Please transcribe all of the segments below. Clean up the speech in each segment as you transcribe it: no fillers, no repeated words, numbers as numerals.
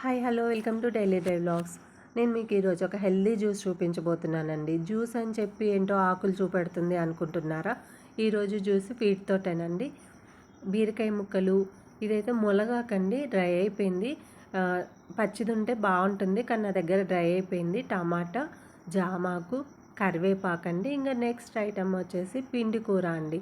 Hello welcome to daily drive vlogs. నేను మీకు ఈరోజు ఒక హెల్దీ జ్యూస్ చూపించబోతున్నానండి. జ్యూస్ అని చెప్పి ఏంటో ఆకులు చూపెడుతుంది అనుకుంటున్నారా? ఈరోజు జ్యూస్ వీటితోటేనండి. బీరకాయ ముక్కలు, ఇదైతే ములగాకండి, డ్రై అయిపోయింది. పచ్చిది ఉంటే బాగుంటుంది కానీ నా దగ్గర డ్రై అయిపోయింది. టమాటా, జామాకు, కరివేపాకండి. ఇంకా నెక్స్ట్ ఐటమ్ వచ్చేసి పిండి కూర అండి.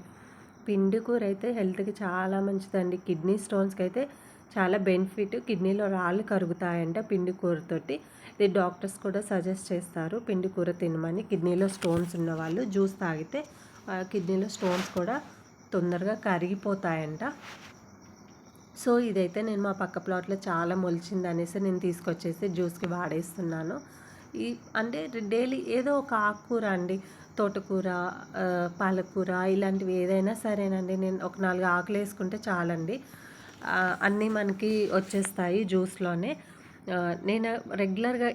పిండి కూర అయితే హెల్త్కి చాలా మంచిదండి. కిడ్నీ స్టోన్స్కి అయితే చాలా బెనిఫిట్. కిడ్నీలో రాళ్ళు కరుగుతాయంట పిండి కూరతోటి. ఇది డాక్టర్స్ కూడా సజెస్ట్ చేస్తారు పిండి కూర తినమని. కిడ్నీలో స్టోన్స్ ఉన్న వాళ్ళు జ్యూస్ తాగితే కిడ్నీలో స్టోన్స్ కూడా తొందరగా కరిగిపోతాయంట. సో ఇదైతే నేను మా పక్క ప్లాట్లో చాలా మొలిచింది అనేసి నేను తీసుకొచ్చేసి జ్యూస్కి వాడేస్తున్నాను. అంటే డైలీ ఏదో ఒక ఆకుకూర అండి, తోటకూర, పాలకూర, ఇలాంటివి ఏదైనా సరేనండి. నేను ఒక 4 ఆకులు వేసుకుంటే చాలండి, అన్నీ మనకి వచ్చేస్తాయి జ్యూస్లోనే. నేను రెగ్యులర్గా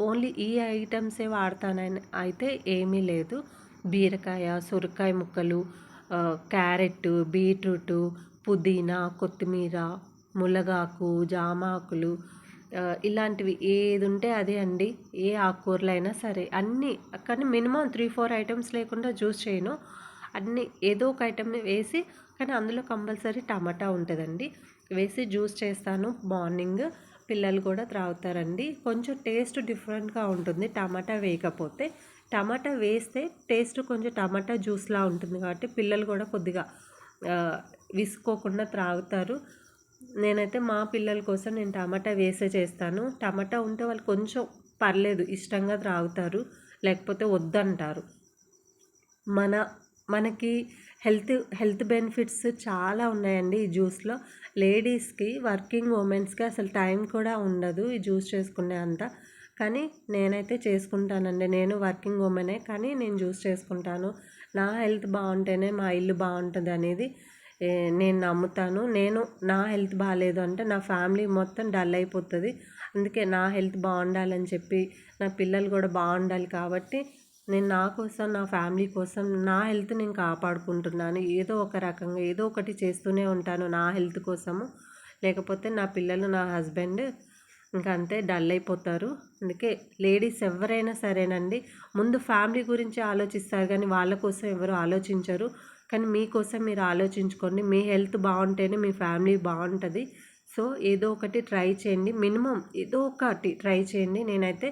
ఓన్లీ ఈ ఐటమ్సే వాడతానని అయితే ఏమీ లేదు. బీరకాయ, సొరకాయ ముక్కలు, క్యారెట్, బీట్రూటు, పుదీనా, కొత్తిమీర, ములగాకు, జామాకులు, ఇలాంటివి ఏది ఉంటే అదే అండి. ఏ ఆకుకూరలు అయినా సరే అన్నీ, కానీ మినిమం 3-4 ఐటమ్స్ లేకుండా జ్యూస్ చేయను. అన్నీ ఏదో ఒక ఐటమ్ని వేసి, కానీ అందులో కంపల్సరీ టమాటా ఉంటుందండి, వేసి జ్యూస్ చేస్తాను. మార్నింగ్ పిల్లలు కూడా త్రాగుతారండి. కొంచెం టేస్ట్ డిఫరెంట్గా ఉంటుంది టమాటా వేయకపోతే. టమాటా వేస్తే టేస్ట్ కొంచెం టమాటా జ్యూస్లా ఉంటుంది కాబట్టి పిల్లలు కూడా కొద్దిగా విసుకోకుండా త్రాగుతారు. నేనైతే మా పిల్లల కోసం నేను టమాటా వేసే చేస్తాను. టమాటా ఉంటే వాళ్ళు కొంచెం పర్లేదు ఇష్టంగా త్రాగుతారు, లేకపోతే వద్దంటారు. మనకి హెల్త్ బెనిఫిట్స్ చాలా ఉన్నాయండి ఈ జ్యూస్లో. లేడీస్కి, వర్కింగ్ ఉమెన్స్కి అసలు టైం కూడా ఉండదు ఈ జ్యూస్ చేసుకునే అంత. కానీ నేనైతే చేసుకుంటానండి. నేను వర్కింగ్ ఉమెనే కానీ నేను జ్యూస్ చేసుకుంటాను. నా హెల్త్ బాగుంటేనే మా ఇల్లు బాగుంటుంది అనేది నేను నమ్ముతాను. నా హెల్త్ బాగాలేదు అంటే నా ఫ్యామిలీ మొత్తం డల్ అయిపోతుంది. అందుకే నా హెల్త్ బాగుండాలని చెప్పి, నా పిల్లలు కూడా బాగుండాలి కాబట్టి నేను నా కోసం, నా ఫ్యామిలీ కోసం, నా హెల్త్ నేను కాపాడుకుంటున్నాను. ఏదో ఒక రకంగా ఏదో ఒకటి చేస్తూనే ఉంటాను నా హెల్త్ కోసము. లేకపోతే నా పిల్లలు, నా హస్బెండ్ ఇంకా అంతే డల్ అయిపోతారు. అందుకే లేడీస్ ఎవరైనా సరేనండి, ముందు ఫ్యామిలీ గురించి ఆలోచిస్తారు కానీ వాళ్ళ కోసం ఎవరు ఆలోచించరు. కానీ మీకోసం మీరు ఆలోచించుకోండి. మీ హెల్త్ బాగుంటేనే మీ ఫ్యామిలీ బాగుంటుంది. సో ఏదో ఒకటి ట్రై చేయండి, మినిమం ఏదో ఒకటి ట్రై చేయండి. నేనైతే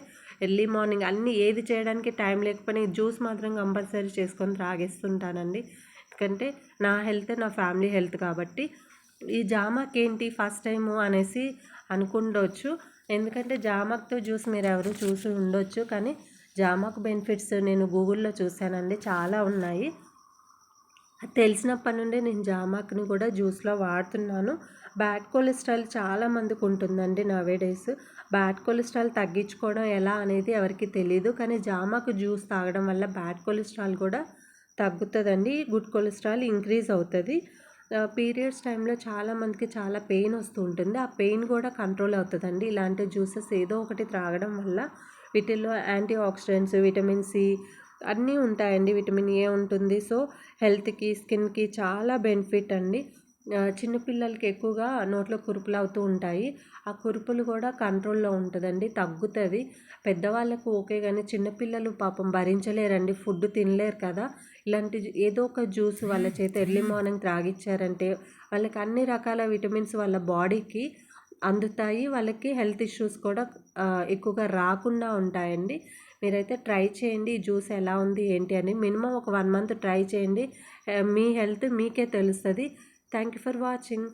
ఎర్లీ మార్నింగ్ అన్నీ ఏది చేయడానికి టైం లేకపోయినా జ్యూస్ మాత్రం కంపల్సరీ చేసుకొని త్రాగేస్తుంటానండి. ఎందుకంటే నా హెల్త్ నా ఫ్యామిలీ హెల్త్ కాబట్టి. ఈ జామాక్ ఏంటి ఫస్ట్ టైము అనేసి అనుకుండొచ్చు, ఎందుకంటే జామాక్తో జ్యూస్ మీరు ఎవరు చూసి ఉండొచ్చు. కానీ జామాక్ బెనిఫిట్స్ నేను గూగుల్లో చూశానండి, చాలా ఉన్నాయి. తెలిసినప్పటి నుండి నేను జామాకుని కూడా జ్యూస్లో వాడుతున్నాను. బ్యాడ్ కొలెస్ట్రాల్ చాలా మందికి ఉంటుందండి నవేడేస్. బ్యాడ్ కొలెస్ట్రాల్ తగ్గించుకోవడం ఎలా అనేది ఎవరికి తెలియదు. కానీ జామాకు జ్యూస్ తాగడం వల్ల బ్యాడ్ కొలెస్ట్రాల్ కూడా తగ్గుతుందండి, గుడ్ కొలెస్ట్రాల్ ఇంక్రీజ్ అవుతుంది. పీరియడ్స్ టైంలో చాలామందికి చాలా పెయిన్ వస్తూ ఉంటుంది. ఆ పెయిన్ కూడా కంట్రోల్ అవుతుందండి ఇలాంటి జ్యూసెస్ ఏదో ఒకటి త్రాగడం వల్ల. వీటిల్లో యాంటీ ఆక్సిడెంట్స్, విటమిన్ సి అన్నీ ఉంటాయండి. విటమిన్ ఏ ఉంటుంది. సో హెల్త్కి, స్కిన్కి చాలా బెనిఫిట్ అండి. చిన్నపిల్లలకి ఎక్కువగా నోట్లో కురుపులు అవుతూ ఉంటాయి. ఆ కురుపులు కూడా కంట్రోల్లో ఉంటుందండి, తగ్గుతుంది. పెద్దవాళ్ళకు ఓకే కానీ చిన్నపిల్లలు పాపం భరించలేరండి, ఫుడ్ తినలేరు కదా. ఇలాంటి ఏదో ఒక జ్యూస్ వాళ్ళ చేత ఎర్లీ మార్నింగ్ త్రాగిచ్చారంటే వాళ్ళకి అన్ని రకాల విటమిన్స్ వాళ్ళ బాడీకి అందుతాయి. వాళ్ళకి హెల్త్ ఇష్యూస్ కూడా ఎక్కువగా రాకుండా ఉంటాయండి. మీరైతే ట్రై చేయండి ఈ జ్యూస్ ఎలా ఉంది ఏంటి అని. మినిమం ఒక 1 మంత్ ట్రై చేయండి, మీ హెల్త్ మీకే తెలుస్తుంది. Thank you for watching.